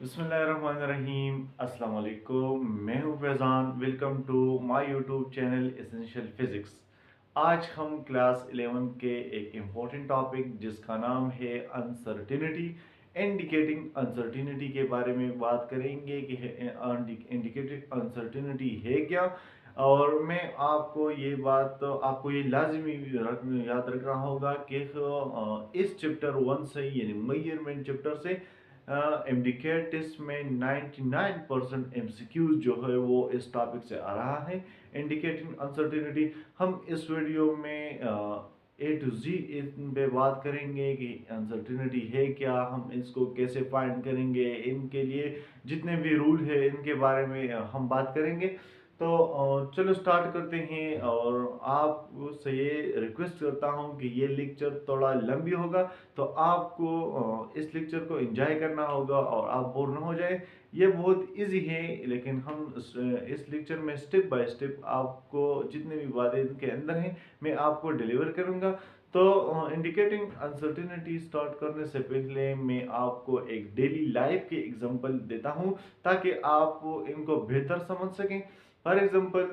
बिस्मिल्लाहिर्रहमानिर्रहीम अस्सलाम वालेकुम। मैं हूं Faizan. Welcome to my YouTube channel essential physics. आज हम क्लास 11 के एक इम्पोर्टेंट टॉपिक जिसका नाम है अनसर्टिनिटी, इंडिकेटिंग अनसर्टिनिटी के बारे में बात करेंगे कि इंडिकेटेड अनसर्टिनिटी है क्या। और मैं आपको ये बात आपको ये लाजमी याद रखना होगा कि इस चैप्टर 1 से यानी मेजरमेंट चैप्टर से एमडीकेट टेस्ट में 99% एमसीक्यूज जो है वो इस टॉपिक से आ रहा है, इंडिकेटिंग अनसर्टेनिटी। हम इस वीडियो में ए टू जी इन पे बात करेंगे कि अनसर्टेनिटी है क्या, हम इसको कैसे फाइंड करेंगे, इनके लिए जितने भी रूल है इनके बारे में हम बात करेंगे। तो चलो स्टार्ट करते हैं। और आपसे ये रिक्वेस्ट करता हूँ कि ये लेक्चर थोड़ा लंबी होगा, तो आपको इस लेक्चर को एंजॉय करना होगा और आप बोर ना हो जाए। ये बहुत इजी है, लेकिन हम इस लेक्चर में स्टेप बाय स्टेप आपको जितने भी बातें इनके अंदर हैं मैं आपको डिलीवर करूंगा। तो इंडिकेटिंग अनसर्टेनिटी स्टार्ट करने से पहले मैं आपको एक डेली लाइफ के एग्जांपल देता हूं ताकि आप इनको बेहतर समझ सकें। फॉर एग्जांपल,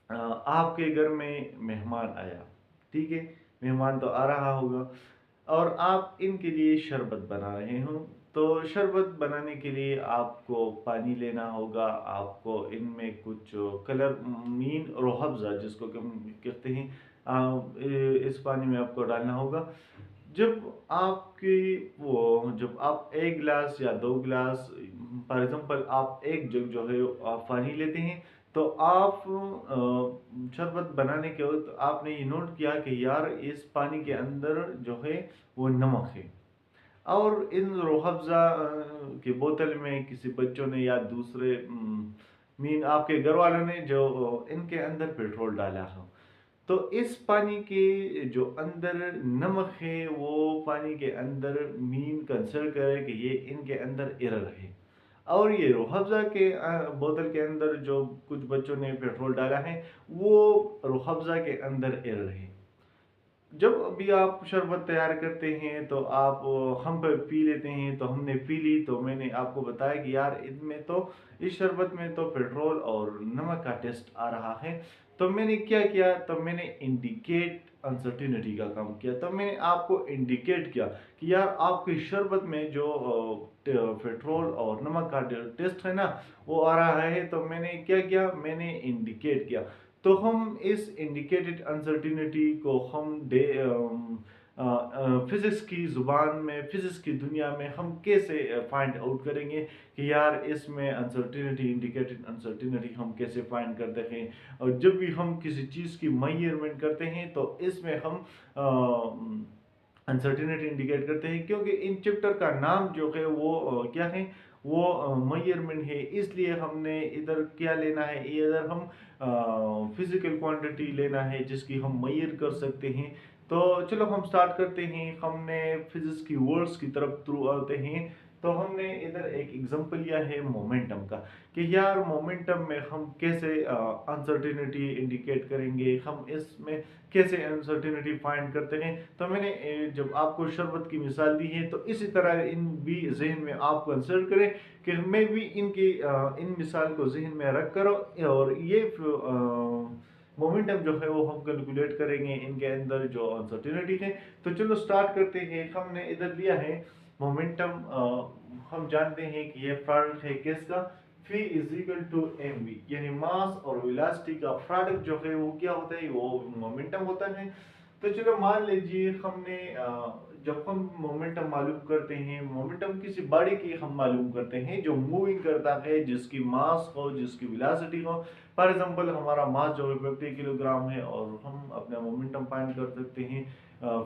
आपके घर में मेहमान आया, ठीक है, मेहमान तो आ रहा होगा और आप इनके लिए शरबत बना रहे हो। तो शरबत बनाने के लिए आपको पानी लेना होगा, आपको इनमें कुछ कलर मीन रूह अफ़ज़ा जिसको कि हम कहते हैं, इस पानी में आपको डालना होगा। जब आप एक गिलास या दो गिलास, फॉर एग्जांपल आप एक जग जो है आप पानी लेते हैं, तो आप शरबत बनाने के वक्त आपने ये नोट किया कि यार इस पानी के अंदर जो है वो नमक है। और इन रूह अफ़ज़ा की बोतल में किसी बच्चों ने या दूसरे मीन आपके घर वालों ने जो इनके अंदर पेट्रोल डाला हो। तो इस पानी के जो अंदर नमक है वो पानी के अंदर मीन कंसिडर करें कि ये इनके अंदर एरर है। और ये रूह अफ़ज़ा के बोतल के अंदर जो कुछ बच्चों ने पेट्रोल डाला है वो रूह अफ़ज़ा के अंदर एरर है। जब अभी आप शरबत तैयार करते हैं तो आप हम पी लेते हैं, तो हमने पी ली तो मैंने आपको बताया कि यार इनमें तो इस शरबत में तो पेट्रोल और नमक का टेस्ट आ रहा है। तो मैंने क्या किया, तो मैंने इंडिकेट अनसर्टिनिटी का काम किया। तो मैंने आपको इंडिकेट किया कि यार आपके शरबत में जो पेट्रोल और नमक का टेस्ट है ना वो आ रहा है। तो मैंने क्या किया, मैंने इंडिकेट किया। तो हम इस इंडिकेटेड अनसर्टिनिटी को हम फिजिक्स की ज़ुबान में, फिजिक्स की दुनिया में हम कैसे फाइंड आउट करेंगे कि यार इसमें अनसर्टिनिटी, इंडिकेटेड अनसर्टिनिटी हम कैसे फाइंड करते हैं। और जब भी हम किसी चीज़ की मेजरमेंट करते हैं तो इसमें हम अनसर्टिनिटी इंडिकेट करते हैं, क्योंकि इन चैप्टर का नाम जो है वो क्या है, वो मेजरमेंट है। इसलिए हमने इधर क्या लेना है, इधर हम फिजिकल क्वांटिटी लेना है जिसकी हम मेजर कर सकते हैं। तो चलो हम स्टार्ट करते हैं। हमने फिजिक्स की वर्ड्स की तरफ थ्रू आते हैं। तो हमने इधर एक एग्जांपल लिया है मोमेंटम का कि यार मोमेंटम में हम कैसे अनसर्टिनिटी इंडिकेट करेंगे, हम इसमें कैसे अनसर्टिनिटी फाइंड करते हैं। तो मैंने जब आपको शरबत की मिसाल दी है तो इसी तरह इन भी जहन में आप कंसिडर करें कि मैं भी इन मिसाल को जहन में रख कर और ये मोमेंटम जो है वो हम कैलकुलेट करेंगे इनके अंदर जो अनसर्टिनिटी है। तो चलो स्टार्ट करते हैं। हमने इधर लिया है मोमेंटम। हम जानते हैं कि ये प्रोडक्ट है किसका, phi is equal to M V, यानी मास और वेलोसिटी का प्रोडक्ट जो है वो क्या होता है, वो मोमेंटम होता है। तो चलो मान लीजिए हमने जब हम मोमेंटम मालूम करते हैं, मोमेंटम किसी बॉडी की हम मालूम करते हैं जो मूविंग करता है, जिसकी मास हो, जिसकी वेलोसिटी हो। फॉर एग्जांपल हमारा मास जो है 50 किलोग्राम है और हम अपना मोमेंटम फाइंड कर सकते हैं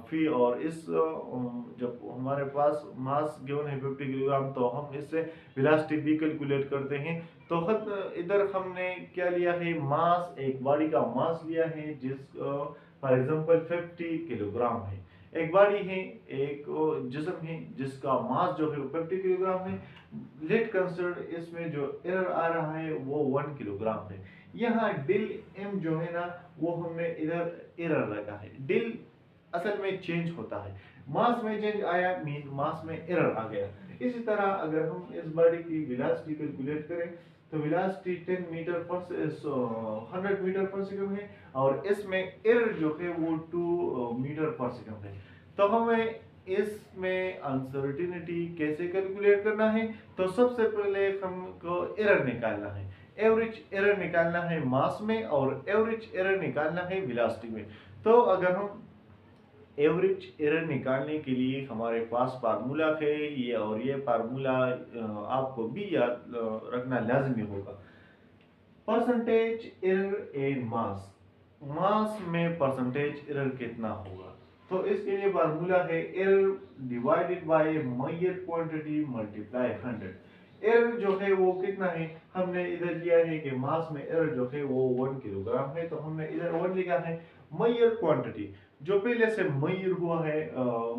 फी। और इस जब हमारे पास मास गिवन है 50 किलोग्राम तो हम इससे वेलोसिटी भी कैलकुलेट करते हैं। तो इधर हमने क्या लिया है, मास, एक बॉडी का मास लिया है जिस फॉर एग्जांपल 50 किलोग्राम है। एक बॉडी है, एक जिस्म है जिसका मास जो है 50 किलोग्राम है। लेट कंसिडर इसमें जो एरर आ रहा है वो 1 किलोग्राम है। यहाँ डिल एम जो है ना वो हमने इधर एरर लगा है। डिल असल में चेंज होता है, मास में चेंज आया मीन मास में एरर आ गया। इसी तरह अगर हम इस बॉडी की वेलोसिटी कैलकुलेट करें तो वेलोसिटी 10 मीटर पर 100 मीटर पर सेकंड है और इसमें एरर जो है वो 2 मीटर पर सेकंड है। तो हमें इसमें अनसर्टिनिटी कैसे कैलकुलेट करना है? तो सबसे पहले हमको एरर निकालना है। एवरेज एरर निकालना है मास में और एवरेज एरर निकालना है वेलोसिटी में। तो अगर हम एवरेज एरर निकालने के लिए हमारे पास फार्मूला है ये, और ये फार्मूला आपको भी याद रखना लाजमी होगा। परसेंटेज एरर इन मास, मास में परसेंटेज एरर कितना होगा? तो इसके लिए फार्मूला है error divided by measure quantity multiply 100। Error जो है वो कितना है, हमने इधर लिया है कि मास में एरर जो है वो 1 किलोग्राम है, तो हमने इधर 1 लिखा है। मेजर क्वांटिटी जो पहले से मेजर हुआ है,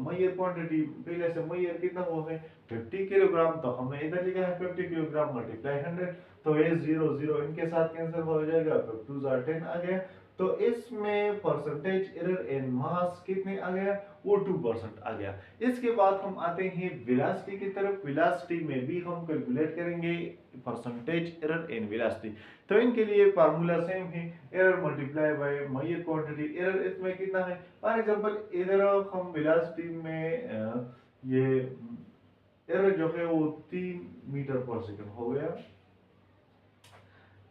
मेजर क्वांटिटी पहले से मेजर कितना हुआ है 50 किलोग्राम, तो हमने इधर लिखा है 50 किलोग्राम मल्टीप्लाई 100। तो ये 0 इनके साथ कैंसिल हो जाएगा, 5 2 10 आ गया। तो इसमें परसेंटेज एरर इन मास कितने आ गया, वो 2% आ गया। इसके बाद हम आते हैं वेलोसिटी की तरफ। वेलोसिटी में भी हम कैलकुलेट करेंगे परसेंटेज एरर इन वेलोसिटी। तो इनके लिए फार्मूला सेम है, error multiply by measure quantity. Error इसमें कितना है, फॉर एग्जांपल इधर हम वेलोसिटी में ये एरर जो है वो 3 मीटर पर सेकंड हो गया।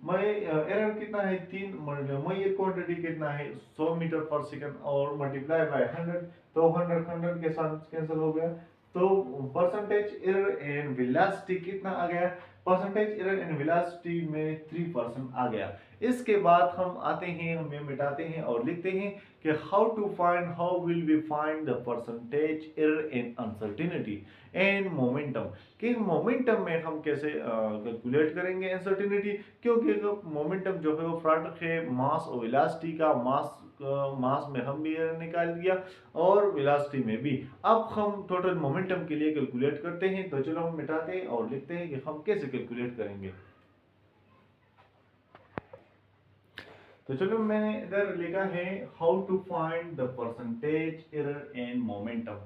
मैं एरर कितना है 3, मेजर क्वांटिटी कितना है 100 मीटर पर सेकंड और मल्टीप्लाई बाय 100, तो 100 के साथ कैंसिल हो गया। तो परसेंटेज एरर इन वेलोसिटी कितना आ गया, परसेंटेज एरर इन वेलोसिटी में 3% आ गया। इसके बाद हम आते हैं, हमें मिटाते हैं और लिखते हैं कि how will we find the percentage error in uncertainty and momentum. कि मोमेंटम में हम कैसे कैलकुलेट करेंगे अनसर्टेनिटी, क्योंकि मोमेंटम जो है वो प्रोडक्ट है मास और वेलोसिटी का। मास में हम भी एरर निकाल दिया और वेलोसिटी में भी। अब हम टोटल मोमेंटम के लिए कैलकुलेट करते हैं। तो चलो हम मिटाते हैं और लिखते हैं कि हम कैसे कैलकुलेट करेंगे। तो चलो मैंने इधर लिखा है how to find the percentage error in momentum.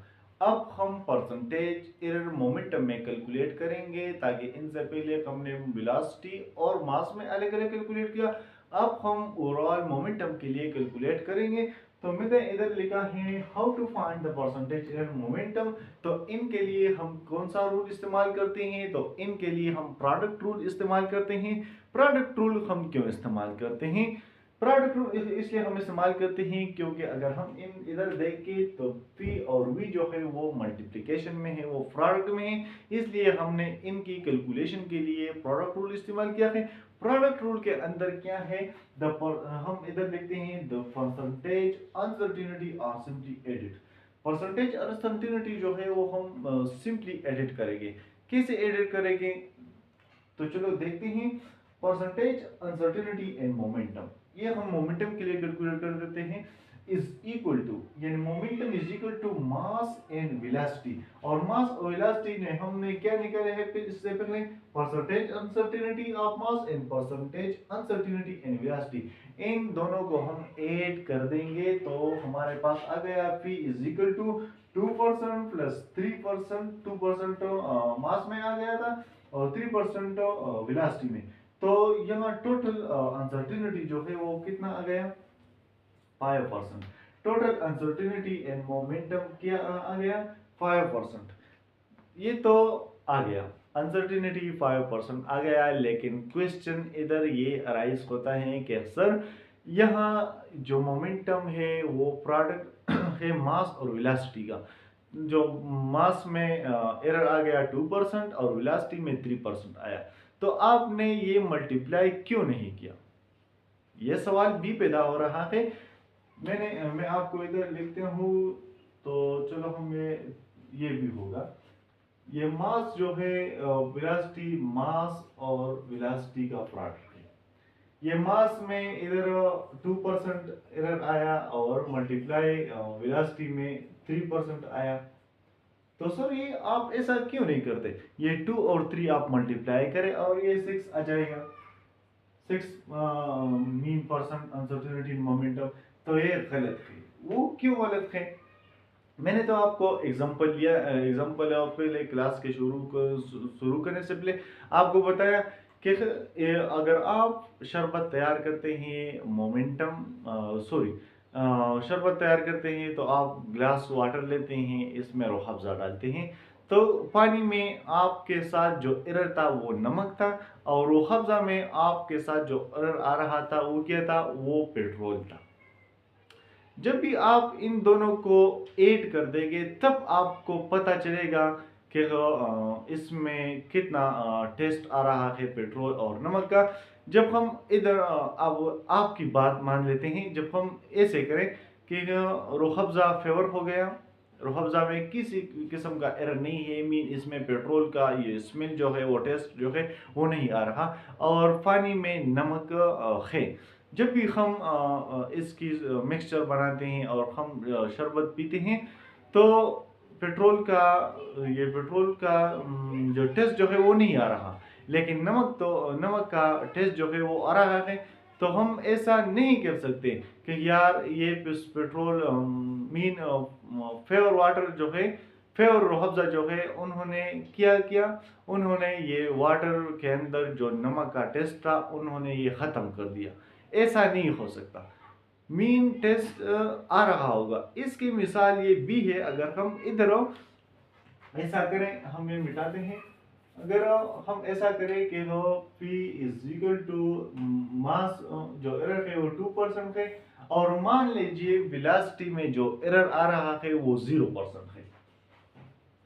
अब हम परसेंटेज एरर मोमेंटम में कैलकुलेट करेंगे, ताकि इनसे पहले हमने वेलोसिटी और मास में अलग अलग कैलकुलेट किया। अब हम ओवरऑल मोमेंटम के लिए कैलकुलेट करेंगे। तो मैंने इधर लिखा है how to find the percentage error momentum. तो इनके लिए हम कौन सा रूल इस्तेमाल करते हैं, तो इनके लिए हम प्रोडक्ट रूल इस्तेमाल करते हैं। प्रोडक्ट रूल हम क्यों इस्तेमाल करते हैं, प्रोडक्ट रूल इसलिए हम इस्तेमाल करते हैं क्योंकि अगर हम इन इधर देखें तो P और V जो है वो मल्टीप्लिकेशन में है, वो प्रोडक्ट में है, इसलिए हमने इनकी कैलकुलेशन के लिए प्रोडक्ट रूल इस्तेमाल किया है। प्रोडक्ट रूल के अंदर क्या है, हम इधर लिखते हैं the percentage uncertainty are simply added. Percentage uncertainty जो है वो हम सिंपली एडिट करेंगे। कैसे एडिट करेंगे, तो चलो देखते हैं। परसेंटेज अनसर्टेनिटी एंड मोमेंटम, ये हम मोमेंटम के लिए कैलकुलेट कर देते हैं, इज इक्वल टू, यानी momentum is equal to mass and velocity. और मास और वेलोसिटी ने हमने क्या निकाले हैं फिर इससे पहले, percentage uncertainty of mass and percentage uncertainty and velocity. इन दोनों को हम ऐड कर देंगे तो हमारे पास आ गया P is equal to 2% plus 3%। 2% mass में आ गया था और 3% वेलोसिटी में। तो यहाँ टोटल अनसर्टेनिटी जो है वो कितना आ गया, 5%। टोटल अनसर्टेनिटी एंड मोमेंटम क्या आ गया, 5%। ये तो आ गया, अनसर्टेनिटी 5% आ गया। लेकिन क्वेश्चन इधर ये अराइज होता है कि सर यहाँ जो मोमेंटम है वो प्रोडक्ट है मास और वेलोसिटी का। जो मास में एरर आ गया 2% और वेलोसिटी में 3% आया, तो आपने ये मल्टीप्लाई क्यों नहीं किया, ये सवाल भी पैदा हो रहा है। मैं आपको इधर लिखते हूँ, तो चलो हमें ये भी होगा। ये मास जो है वेलोसिटी, मास और वेलोसिटी का प्रोडक्ट है। ये मास में इधर 2% एरर आया और मल्टीप्लाई वेलोसिटी में 3% आया। तो सर ये आप ऐसा क्यों नहीं करते, ये 2 और 3 आप मल्टीप्लाई करें और ये 6 आ जाएगा। 6 mean percent uncertainty in momentum. तो ये गलत है। वो क्यों गलत है, मैंने तो आपको एग्जांपल लिया, एग्जांपल और पहले क्लास के शुरू करने से पहले आपको बताया कि अगर आप शरबत तैयार करते हैं मोमेंटम, सॉरी, शरबत तैयार करते हैं तो आप ग्लास वाटर लेते हैं, इसमें रूह अफ़ज़ा डालते हैं, तो पानी में आपके साथ जो एरर था वो नमक था, और रूह अफ़ज़ा में आपके साथ जो एरर आ रहा था वो क्या था, वो पेट्रोल था। जब भी आप इन दोनों को ऐड कर देंगे तब आपको पता चलेगा कि इसमें कितना टेस्ट आ रहा है पेट्रोल और नमक का। जब हम इधर अब आपकी बात मान लेते हैं, जब हम ऐसे करें कि रूह अफ़ज़ा फेवर हो गया, रूह अफ़ज़ा में किसी किस्म का एरर नहीं है, मीन इसमें पेट्रोल का ये स्मेल जो है, वो टेस्ट जो है वो नहीं आ रहा, और पानी में नमक है। जब भी हम इसकी मिक्सचर बनाते हैं और हम शरबत पीते हैं, तो पेट्रोल का जो टेस्ट जो है वो नहीं आ रहा, लेकिन नमक का टेस्ट जो है वो आ रहा है। तो हम ऐसा नहीं कर सकते कि यार ये पेट्रोल मीन फेवर वाटर जो है, फेवर रूह अफ़ज़ा जो है, उन्होंने क्या किया, उन्होंने ये वाटर के अंदर जो नमक का टेस्ट था उन्होंने ये ख़त्म कर दिया। ऐसा नहीं हो सकता, मीन टेस्ट आ रहा होगा। इसकी मिसाल ये भी है, अगर हम इधर ऐसा करें, हम ये मिटाते हैं, अगर हम ऐसा करें कि वो P is equal to mass, जो एरर है वो 2% है, और मान लीजिए वेलोसिटी में जो एरर आ रहा है वो 0% है,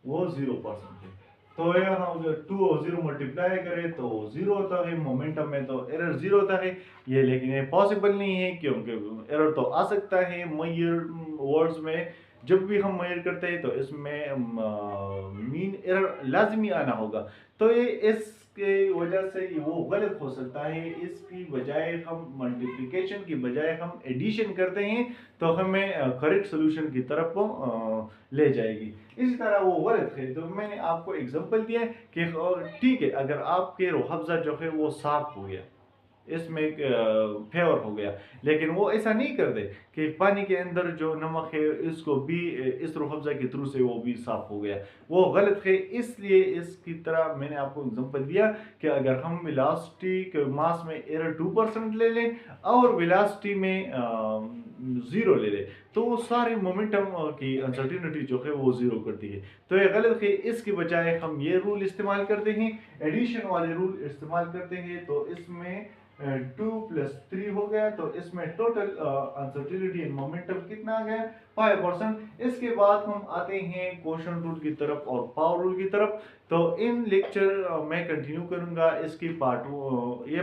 वो 0% है। तो ये हम अगर 2 और 0 मल्टीप्लाई करें तो 0 होता है, मोमेंटम में तो एरर 0 होता है ये, लेकिन ये पॉसिबल नहीं है, क्योंकि एरर तो आ सकता है मयर वर्ड्स में। जब भी हम मयर करते हैं तो इसमें मीन एरर लाजमी आना होगा, तो ये इसके वजह से वो गलत हो सकता है। इसकी बजाय हम मल्टीप्लिकेशन की बजाय हम एडिशन करते हैं, तो हमें करेक्ट सोल्यूशन की तरफ ले जाएगी। इसी तरह वो गलत है, तो मैंने आपको एग्जांपल दिया कि ठीक है, अगर आपके रूह अफ़ज़ा जो है वो साफ हो गया, इसमें फेवर हो गया, लेकिन वो ऐसा नहीं कर दे कि पानी के अंदर जो नमक है इसको भी इस रूह अफ़ज़ा के थ्रू से वो भी साफ हो गया, वो गलत है। इसलिए इसकी तरह मैंने आपको एग्जांपल दिया कि अगर हम वेलोसिटी के मास में एरर 2% ले लें और वेलोसिटी में 0 ले लें, तो वो सारे मोमेंटम की अनसर्टिनिटी जो है वो 0 करती है। तो ये गलत है, इसकी बजाय हम ये रूल इस्तेमाल करते हैं, एडिशन वाले रूल इस्तेमाल करते हैं, तो इसमें 2 + 3 हो गया, तो इसमें टोटल अनसर्टिनिटी इन मोमेंटम कितना आ गया, 5%। इसके बाद हम आते हैं क्वोशंट रूल की तरफ और पावर रूल की तरफ। तो इन लेक्चर मैं कंटिन्यू करूंगा, इसकी ये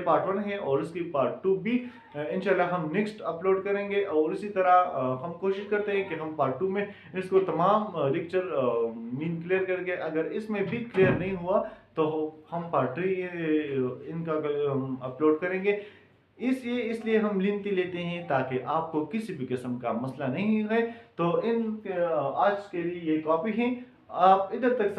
पार्ट 1 है, और इसकी पार्ट 2 भी इंशाल्लाह हम नेक्स्ट अपलोड करेंगे। और इसी तरह हम कोशिश करते हैं कि हम पार्ट 2 में इसको तमाम लेक्चर मीन क्लियर करके, अगर इसमें भी क्लियर नहीं हुआ तो हम पार्ट 3 इनका अपलोड करेंगे। इसलिए हम लिंक लेते हैं ताकि आपको किसी भी किस्म का मसला नहीं है। तो इन आज के लिए ये कॉपी है, आप इधर तक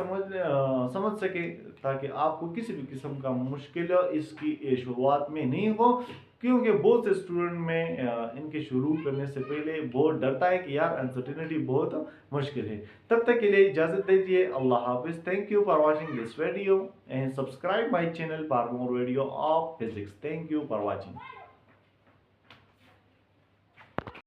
समझ सके, ताकि आपको किसी भी किस्म का मुश्किल इसकी शुरुआत में नहीं हो, क्योंकि बहुत से स्टूडेंट में इनके शुरू करने से पहले बहुत डरता है कि यार अनसर्टेनिटी बहुत मुश्किल है। तब तक के लिए इजाज़त दीजिए, अल्लाह हाफिज़। Thank you for watching this video and subscribe my channel for more video of physics. Thank you for watching.